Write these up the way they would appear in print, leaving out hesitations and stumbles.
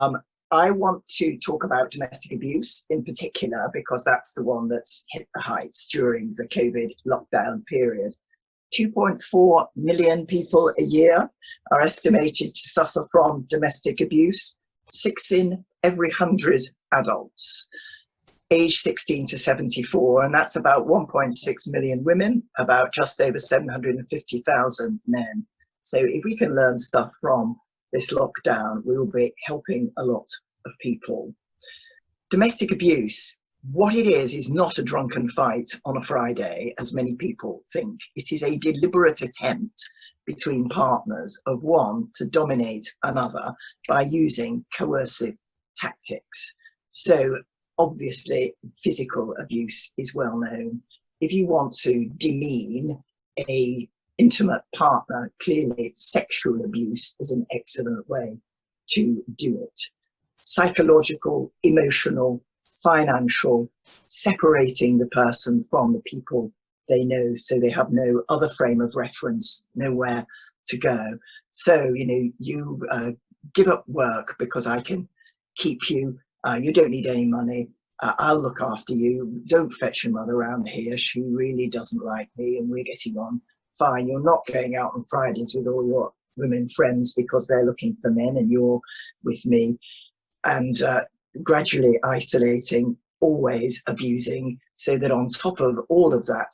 Um, I want to talk about domestic abuse in particular because that's the one that's hit the heights during the COVID lockdown period. 2.4 million people a year are estimated to suffer from domestic abuse, 6 in every 100 adults, age 16 to 74, and that's about 1.6 million women, about just over 750,000 men. So if we can learn stuff from this lockdown, we will be helping a lot of people. Domestic abuse, what it is not a drunken fight on a Friday, as many people think. It is a deliberate attempt between partners of one to dominate another by using coercive tactics. So obviously, physical abuse is well known. If you want to demean a intimate partner, clearly sexual abuse is an excellent way to do it. Psychological, emotional, financial, separating the person from the people they know so they have no other frame of reference, nowhere to go. So, you give up work because I can keep you. You don't need any money. I'll look after you. Don't fetch your mother around here. She really doesn't like me and we're getting on fine. You're not going out on Fridays with all your women friends because they're looking for men and you're with me. And gradually isolating, always abusing, so that on top of all of that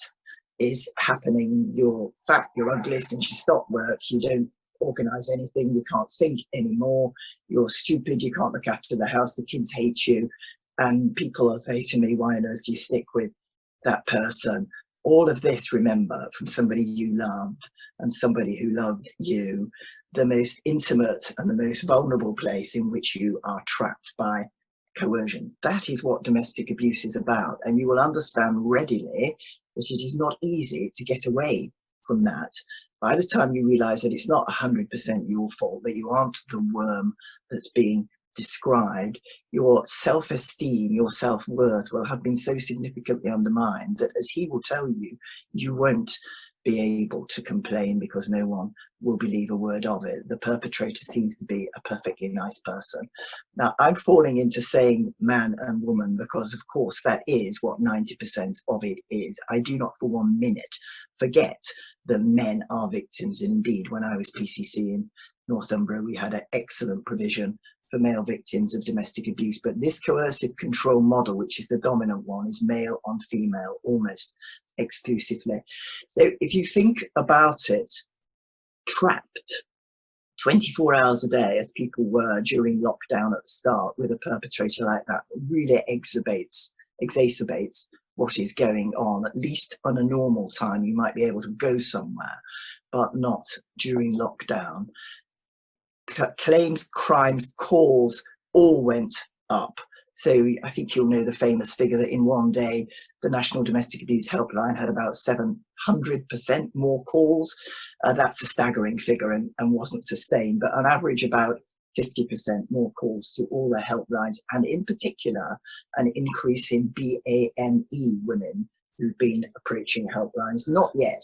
is happening, you're fat, you're ugly since you stopped work, you don't organize anything, you can't think anymore, you're stupid, you can't look after the house, the kids hate you, and people will say to me, why on earth do you stick with that person? All of this, remember, from somebody you loved and somebody who loved you, the most intimate and the most vulnerable place in which you are trapped by coercion. That is what domestic abuse is about. And you will understand readily that it is not easy to get away from that. By the time you realize that it's not 100% your fault, that you aren't the worm that's being described, your self-esteem, your self-worth will have been so significantly undermined that, as he will tell you, you won't be able to complain because no one will believe a word of it. The perpetrator seems to be a perfectly nice person. Now, I'm falling into saying man and woman because, of course, that is what 90% of it is. I do not for 1 minute forget that men are victims. Indeed, when I was PCC in Northumbria, we had an excellent provision for male victims of domestic abuse. But this coercive control model, which is the dominant one, is male on female almost exclusively. So if you think about it, trapped 24 hours a day, as people were during lockdown at the start, with a perpetrator like that, it really exacerbates what is going on. At least on a normal time, you might be able to go somewhere, but not during lockdown. Claims, crimes, calls all went up. So I think you'll know the famous figure that in one day, the National Domestic Abuse Helpline had about 700% more calls. That's a staggering figure and wasn't sustained, but on average about 50% more calls to all their helplines, and in particular, an increase in BAME women who've been approaching helplines, not yet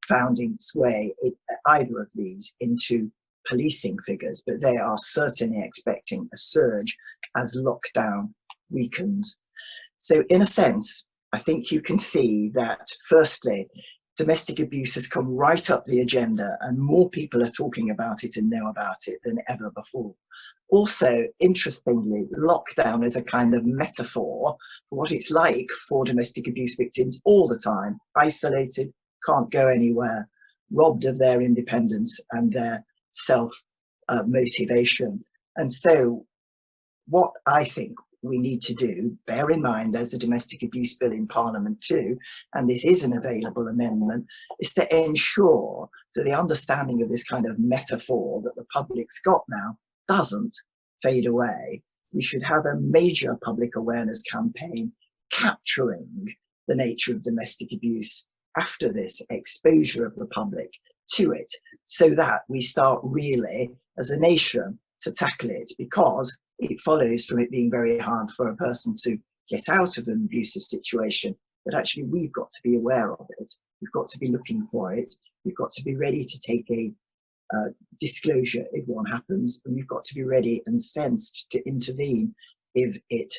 finding its way, either of these, into policing figures, but they are certainly expecting a surge as lockdown weakens. So in a sense, I think you can see that, firstly, domestic abuse has come right up the agenda and more people are talking about it and know about it than ever before. Also, interestingly, lockdown is a kind of metaphor for what it's like for domestic abuse victims all the time, isolated, can't go anywhere, robbed of their independence and their self-motivation. And so what I think we need to do, bear in mind there's a domestic abuse bill in Parliament too, and this is an available amendment, is to ensure that the understanding of this kind of metaphor that the public's got now doesn't fade away. We should have a major public awareness campaign capturing the nature of domestic abuse after this exposure of the public to it, so that we start really as a nation to tackle it, because it follows from it being very hard for a person to get out of an abusive situation, that actually we've got to be aware of it, we've got to be looking for it, we've got to be ready to take a disclosure if one happens, and we've got to be ready and sensed to intervene if it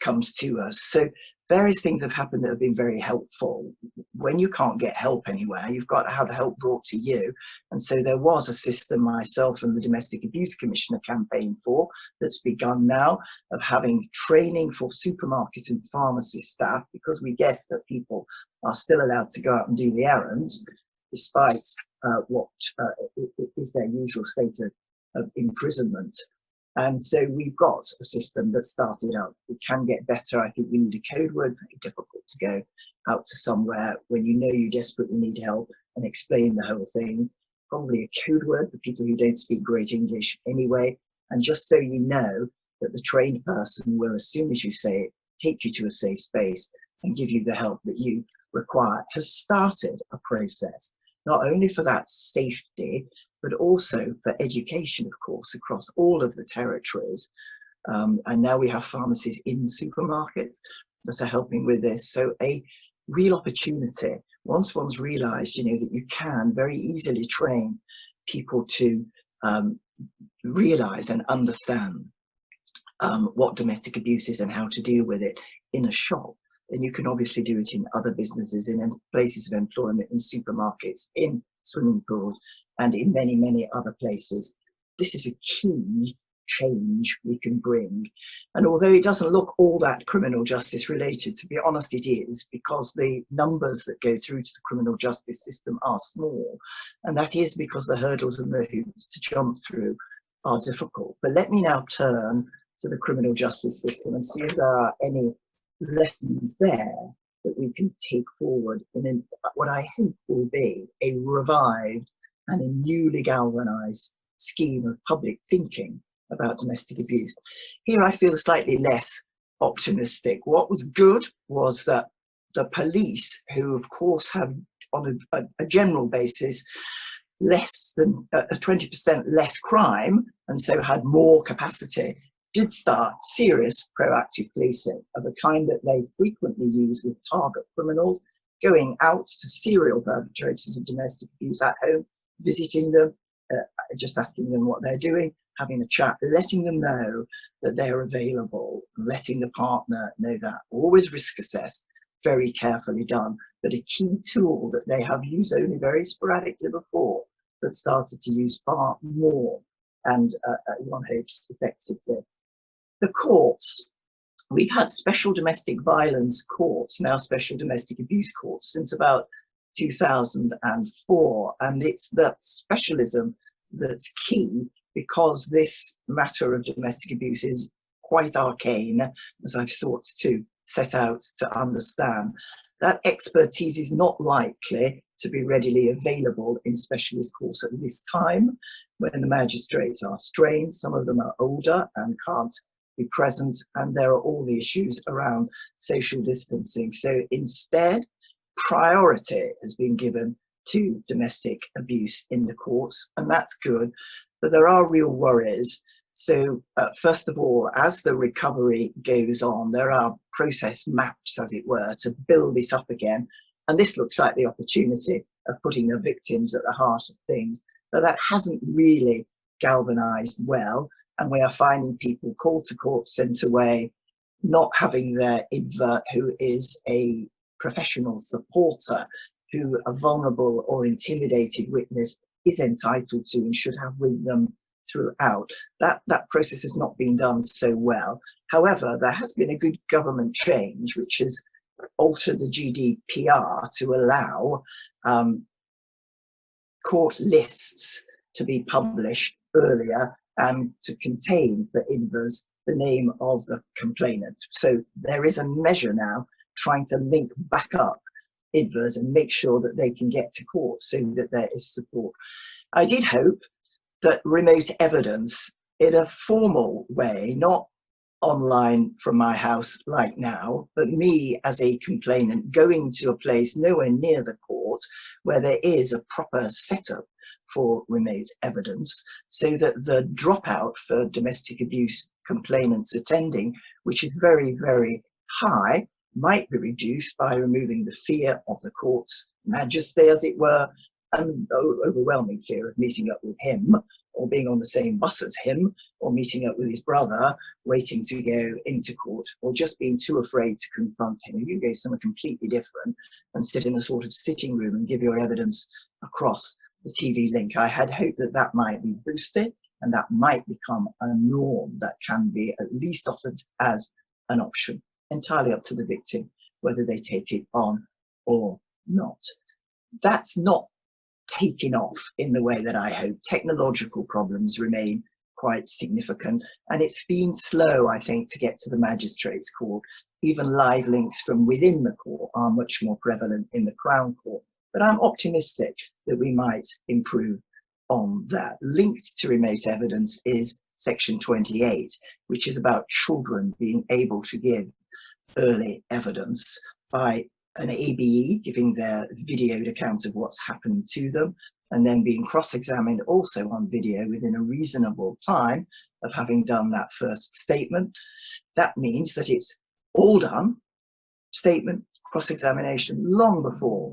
comes to us. So various things have happened that have been very helpful. When you can't get help anywhere, you've got to have help brought to you. And so there was a system myself and the Domestic Abuse Commissioner campaign for, that's begun now, of having training for supermarket and pharmacy staff, because we guess that people are still allowed to go out and do the errands, despite what is their usual state of imprisonment. And so we've got a system that started out. It can get better. I think we need a code word. Very difficult to go out to somewhere when you know you desperately need help and explain the whole thing. Probably a code word for people who don't speak great English anyway. And just so you know that the trained person will, as soon as you say it, take you to a safe space and give you the help that you require, has started a process, not only for that safety, but also for education, of course, across all of the territories. And now we have pharmacies in supermarkets that are helping with this. So a real opportunity, once one's realised, you know, that you can very easily train people to realise and understand what domestic abuse is and how to deal with it in a shop. And you can obviously do it in other businesses, in places of employment, in supermarkets, in swimming pools, and in many, many other places. This is a key change we can bring. And although it doesn't look all that criminal justice related, to be honest, it is, because the numbers that go through to the criminal justice system are small. And that is because the hurdles and the hoops to jump through are difficult. But let me now turn to the criminal justice system and see if there are any lessons there that we can take forward in what I hope will be a revived and a newly galvanised scheme of public thinking about domestic abuse. Here I feel slightly less optimistic. What was good was that the police, who of course have on a general basis less than 20% less crime, and so had more capacity, did start serious proactive policing of a kind that they frequently use with target criminals, going out to serial perpetrators of domestic abuse at home, visiting them, just asking them what they're doing, having a chat, letting them know that they're available, letting the partner know that. Always risk assessed, very carefully done, but a key tool that they have used only very sporadically before, but started to use far more, and one hopes effectively. The courts. We've had special domestic violence courts, now special domestic abuse courts, since about 2004. And it's that specialism that's key, because this matter of domestic abuse is quite arcane, as I've sought to set out to understand. That expertise is not likely to be readily available in specialist courts at this time, when the magistrates are strained. Some of them are older and can't be present, and there are all the issues around social distancing. So instead, priority has been given to domestic abuse in the courts, and that's good, but there are real worries. So first of all, as the recovery goes on, there are process maps, as it were, to build this up again, and this looks like the opportunity of putting the victims at the heart of things, but that hasn't really galvanized well. And we are finding people called to court, sent away, not having their IDVA, who is a professional supporter, who a vulnerable or intimidated witness is entitled to and should have with them throughout. That process has not been done so well. However, there has been a good government change, which has altered the GDPR to allow court lists to be published earlier and to contain for IDVAs the name of the complainant. So there is a measure now trying to link back up IDVAs and make sure that they can get to court so that there is support. I did hope that remote evidence in a formal way, not online from my house like now, but me as a complainant going to a place nowhere near the court where there is a proper setup for remote evidence, so that the dropout for domestic abuse complainants attending, which is very, very high, might be reduced by removing the fear of the court's majesty, as it were, an overwhelming fear of meeting up with him, or being on the same bus as him, or meeting up with his brother, waiting to go into court, or just being too afraid to confront him. You go somewhere completely different and sit in a sort of sitting room and give your evidence across the TV link. I had hoped that that might be boosted, and that might become a norm that can be at least offered as an option, entirely up to the victim, whether they take it on or not. That's not taking off in the way that I hope. Technological problems remain quite significant, and it's been slow, I think, to get to the magistrates' court. Even live links from within the court are much more prevalent in the Crown Court, but I'm optimistic that we might improve on that. Linked to remote evidence is section 28, which is about children being able to give early evidence by an ABE giving their videoed account of what's happened to them, and then being cross-examined also on video within a reasonable time of having done that first statement. That means that it's all done, statement, cross-examination, long before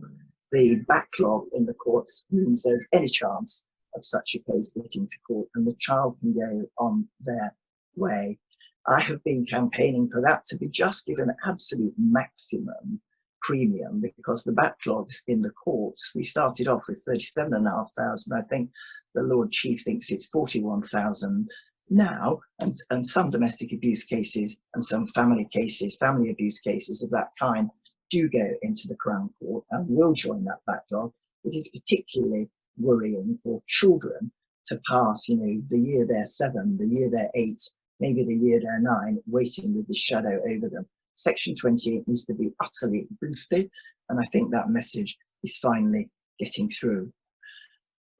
the backlog in the courts means there's any chance of such a case getting to court, and the child can go on their way. I have been campaigning for that to be just given absolute maximum premium, because the backlogs in the courts, we started off with 37,500. I think the Lord Chief thinks it's 41,000 now, and some domestic abuse cases and some family cases, family abuse cases of that kind, do go into the Crown Court and will join that backlog. It is particularly worrying for children to pass, the year they're 7, the year they're 8, maybe the year they're 9, waiting with the shadow over them. Section 28 needs to be utterly boosted, and I think that message is finally getting through.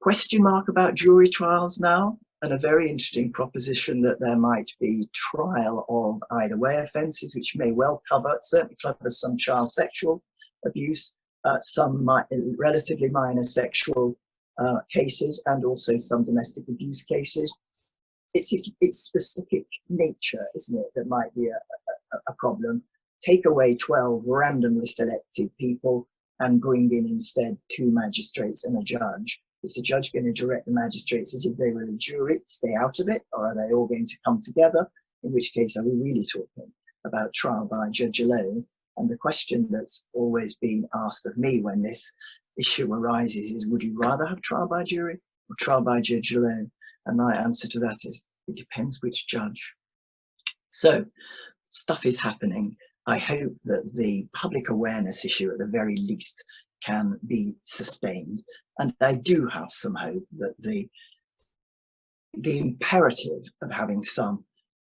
Question mark about jury trials now, and a very interesting proposition that there might be trial of either way offences, which may well certainly cover some child sexual abuse, some relatively minor sexual cases, and also some domestic abuse cases. It's specific nature, isn't it, that might be a problem. Take away 12 randomly selected people and bring in instead 2 magistrates and a judge. Is the judge going to direct the magistrates as if they were the jury, stay out of it, or are they all going to come together? In which case, are we really talking about trial by judge alone? And the question that's always been asked of me when this issue arises is, would you rather have trial by jury or trial by judge alone? And my answer to that is, it depends which judge. So, stuff is happening. I hope that the public awareness issue, at the very least, can be sustained. And I do have some hope that the imperative of having some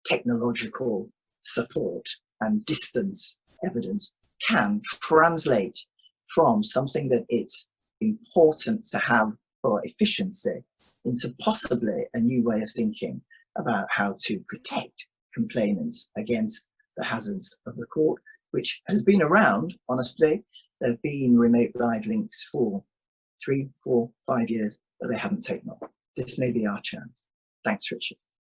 technological support and distance evidence can translate from something that it's important to have for efficiency into possibly a new way of thinking about how to protect complainants against the hazards of the court, which has been around, honestly. There have been remote live links for 3, 4, 5 years, but they haven't taken off. This may be our chance. Thanks, Richard.